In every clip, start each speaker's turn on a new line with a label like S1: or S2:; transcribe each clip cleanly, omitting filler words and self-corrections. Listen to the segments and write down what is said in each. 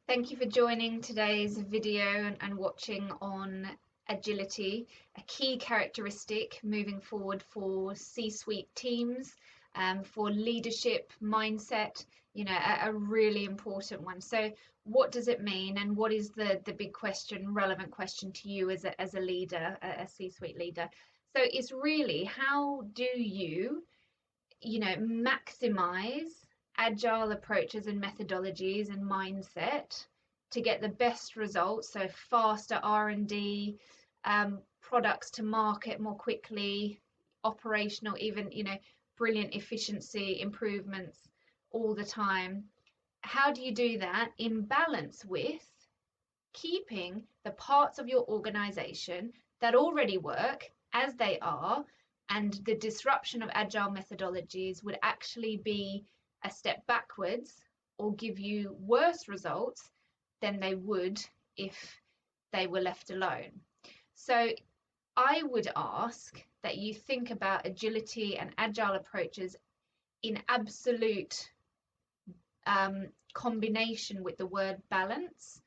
S1: Thank you for joining today's video and watching on agility, a key characteristic moving forward for C-suite teams, for leadership mindset, a really important one. So what does it mean, and what is the big question, relevant question to you as a leader, a C-suite leader? So it's really, how do maximize agile approaches and methodologies and mindset to get the best results, so faster R&D, products to market more quickly, operational, even brilliant efficiency improvements all the time. How do you do that in balance with keeping the parts of your organization that already work as they are, and the disruption of agile methodologies would actually be a step backwards or give you worse results than they would if they were left alone. So I would ask that you think about agility and agile approaches in absolute combination with the word balance.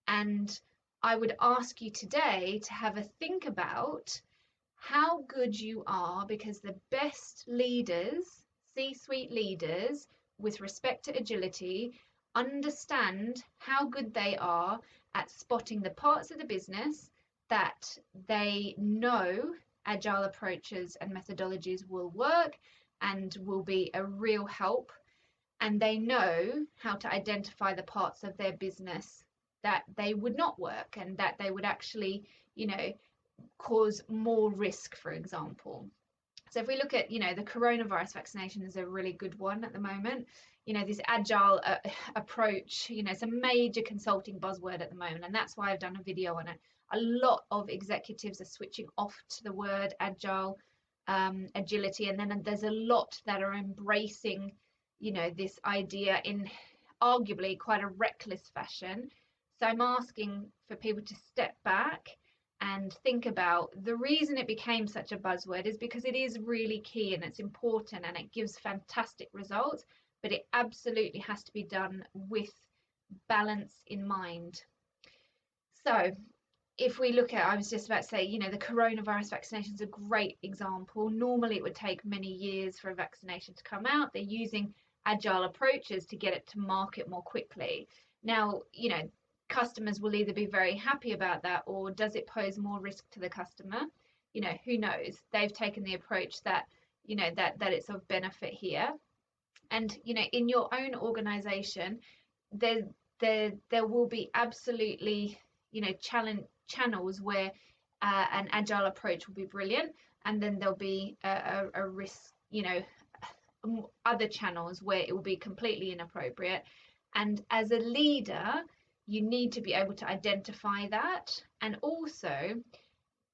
S1: And I would ask you today to have a think about how good you are, because the best leaders, C-suite leaders, with respect to agility, understand how good they are at spotting the parts of the business that they know agile approaches and methodologies will work and will be a real help. And they know how to identify the parts of their business that they would not work and that they would actually, cause more risk, for example. So if we look at, the coronavirus vaccination is a really good one at the moment. This agile approach, it's a major consulting buzzword at the moment, and that's why I've done a video on it. A lot of executives are switching off to the word agile, agility, and then there's a lot that are embracing, this idea in arguably quite a reckless fashion. So I'm asking for people to step back and think about the reason it became such a buzzword is because it is really key and it's important and it gives fantastic results, but it absolutely has to be done with balance in mind. So if we look at, I was just about to say, the coronavirus vaccination is a great example. Normally it would take many years for a vaccination to come out. They're using agile approaches to get it to market more quickly. Now, customers will either be very happy about that, or does it pose more risk to the customer? Who knows? They've taken the approach that, that it's of benefit here. And, in your own organization, there will be absolutely, channels where an agile approach will be brilliant, and then there'll be a risk, other channels where it will be completely inappropriate. And as a leader, you need to be able to identify that. And also,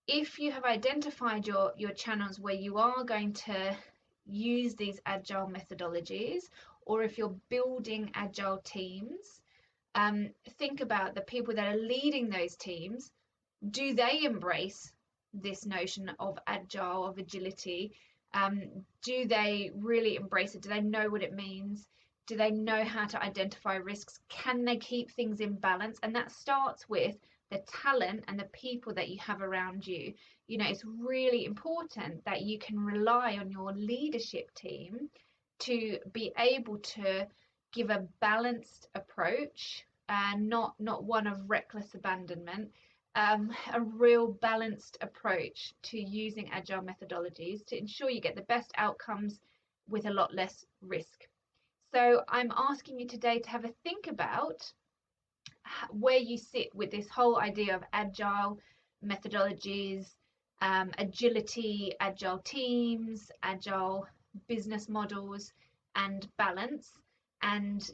S1: if you have identified your channels where you are going to use these agile methodologies, or if you're building agile teams, think about the people that are leading those teams. Do they embrace this notion of agile, of agility? Do they really embrace it? Do they know what it means? Do they know how to identify risks? Can they keep things in balance? And that starts with the talent and the people that you have around you. It's really important that you can rely on your leadership team to be able to give a balanced approach, and not one of reckless abandonment. A real balanced approach to using agile methodologies to ensure you get the best outcomes with a lot less risk. So I'm asking you today to have a think about where you sit with this whole idea of agile methodologies, agility, agile teams, agile business models, and balance. And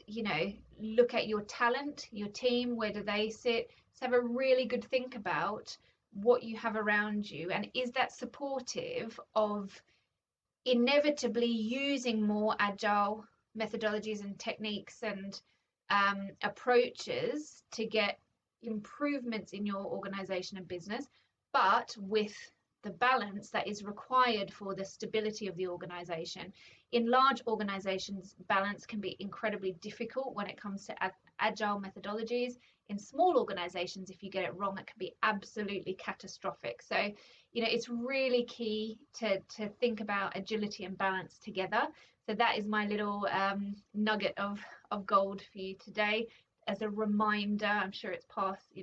S1: look at your talent, your team, where do they sit? So have a really good think about what you have around you, and is that supportive of inevitably using more agile methodologies and techniques and approaches to get improvements in your organization and business, but with the balance that is required for the stability of the organization. In large organizations, balance can be incredibly difficult when it comes to agile methodologies. In small organizations, if you get it wrong, it can be absolutely catastrophic. So, it's really key to think about agility and balance together. So that is my little nugget of gold for you today as a reminder. I'm sure it's past,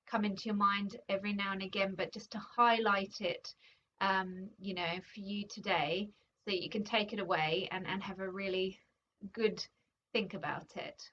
S1: come into your mind every now and again, but just to highlight it, for you today, so that you can take it away and have a really good think about it.